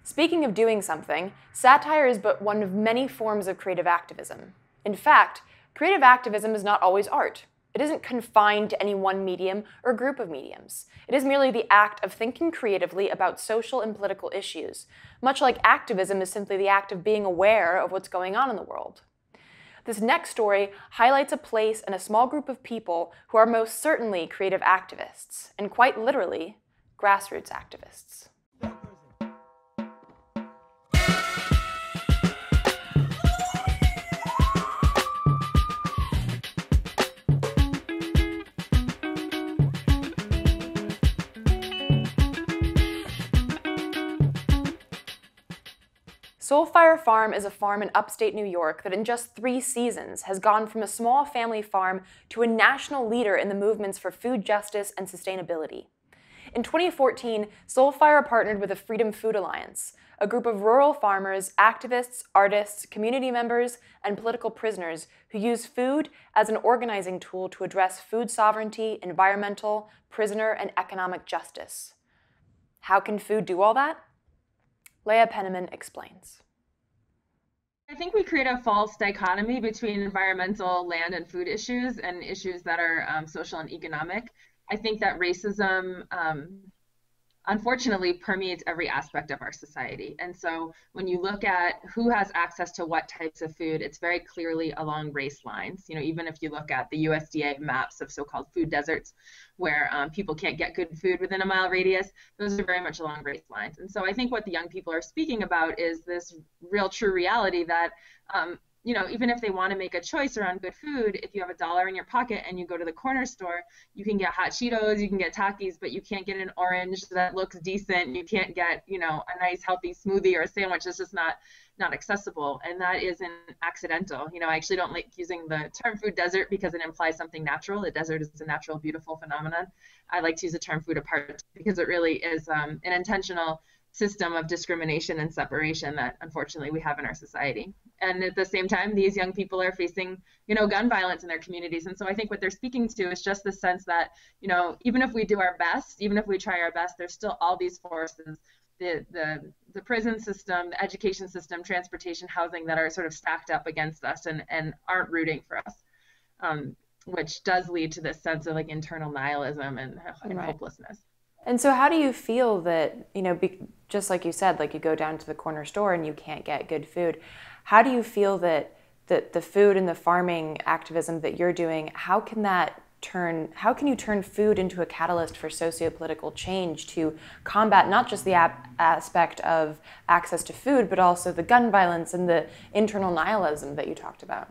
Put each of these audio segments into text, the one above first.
Speaking of doing something, satire is but one of many forms of creative activism. In fact, creative activism is not always art. It isn't confined to any one medium or group of mediums. It is merely the act of thinking creatively about social and political issues, much like activism is simply the act of being aware of what's going on in the world. This next story highlights a place and a small group of people who are most certainly creative activists, and quite literally, grassroots activists. Soulfire Farm is a farm in upstate New York that in just 3 seasons has gone from a small family farm to a national leader in the movements for food justice and sustainability. In 2014, Soulfire partnered with the Freedom Food Alliance, a group of rural farmers, activists, artists, community members, and political prisoners who use food as an organizing tool to address food sovereignty, environmental, prisoner, and economic justice. How can food do all that? Leah Penniman explains. I think we create a false dichotomy between environmental, land, and food issues and issues that are social and economic. I think that racism, unfortunately, permeates every aspect of our society. And so when you look at who has access to what types of food, it's very clearly along race lines. You know, even if you look at the USDA maps of so-called food deserts, where people can't get good food within a mile radius, those are very much along race lines. And so I think what the young people are speaking about is this real true reality that you know, even if they want to make a choice around good food, if you have $1 in your pocket and you go to the corner store, you can get hot Cheetos, you can get Takis, but you can't get an orange that looks decent. You can't get, you know, a nice healthy smoothie or a sandwich. It's just not accessible, and that isn't accidental. You know, I actually don't like using the term food desert because it implies something natural. The desert is a natural, beautiful phenomenon. I like to use the term food apart because it really is an intentional system of discrimination and separation that unfortunately we have in our society. And at the same time, these young people are facing, you know, gun violence in their communities. And so I think what they're speaking to is just the sense that, you know, even if we do our best, even if we try our best, there's still all these forces, the prison system, the education system, transportation, housing, that are sort of stacked up against us and aren't rooting for us, which does lead to this sense of like internal nihilism and hopelessness. And so how do you feel that, you know, just like you said, like you go down to the corner store and you can't get good food. How do you feel that the food and the farming activism that you're doing, how can you turn food into a catalyst for socio-political change to combat not just the aspect of access to food, but also the gun violence and the internal nihilism that you talked about?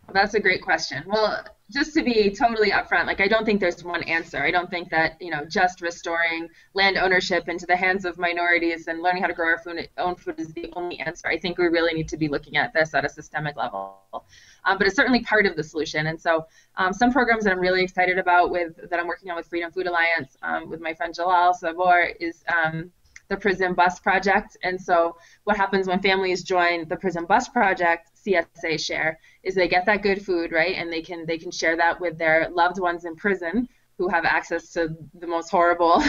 Well, that's a great question. Well, just to be totally upfront, like I don't think there's one answer. I don't think that, you know, just restoring land ownership into the hands of minorities and learning how to grow our own food is the only answer. I think we really need to be looking at this at a systemic level. But it's certainly part of the solution. And so some programs that I'm really excited about that I'm working on with Freedom Food Alliance with my friend Jalal Sabor is the Prison Bus Project. And so what happens when families join the Prison Bus Project, CSA Share, is they get that good food, right? And they can share that with their loved ones in prison who have access to the most horrible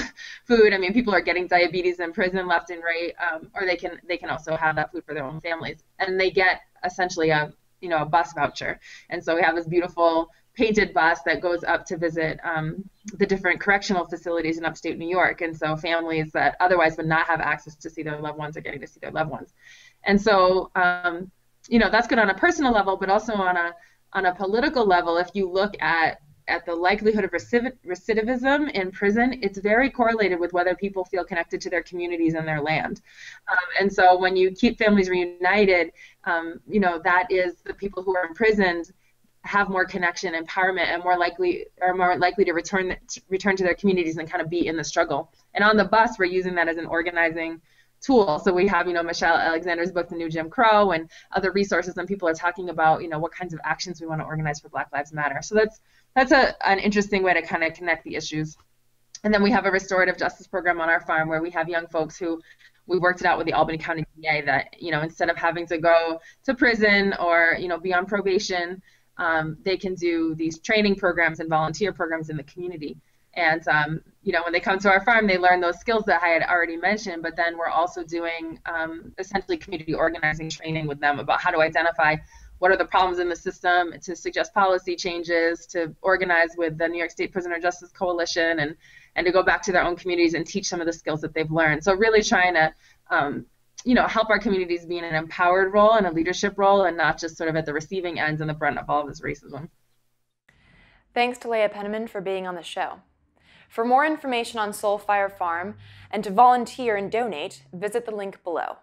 food. I mean, people are getting diabetes in prison left and right, or they can also have that food for their own families. And they get essentially a bus voucher. And so we have this beautiful painted bus that goes up to visit the different correctional facilities in upstate New York. And so families that otherwise would not have access to see their loved ones are getting to see their loved ones. And so, you know, that's good on a personal level, but also on a political level. If you look at the likelihood of recidivism in prison, it's very correlated with whether people feel connected to their communities and their land. And so when you keep families reunited, you know, that is the people who are imprisoned have more connection, empowerment, and more likely to return to their communities and kind of be in the struggle. And on the bus, we're using that as an organizing tool. So we have, you know, Michelle Alexander's book, The New Jim Crow, and other resources, and people are talking about, you know, what kinds of actions we want to organize for Black Lives Matter. So that's an interesting way to kind of connect the issues. And then we have a restorative justice program on our farm where we have young folks who we worked it out with the Albany County DA that, you know, instead of having to go to prison or, you know, be on probation, they can do these training programs and volunteer programs in the community. And when they come to our farm, they learn those skills that I had already mentioned, but then we're also doing essentially community organizing training with them about how to identify what are the problems in the system, to suggest policy changes, to organize with the New York State Prisoner Justice Coalition, and to go back to their own communities and teach some of the skills that they've learned. So really trying to help our communities be in an empowered role and a leadership role, and not just sort of at the receiving end and the brunt of all of this racism. Thanks to Leah Penniman for being on the show. For more information on Soulfire Farm and to volunteer and donate, visit the link below.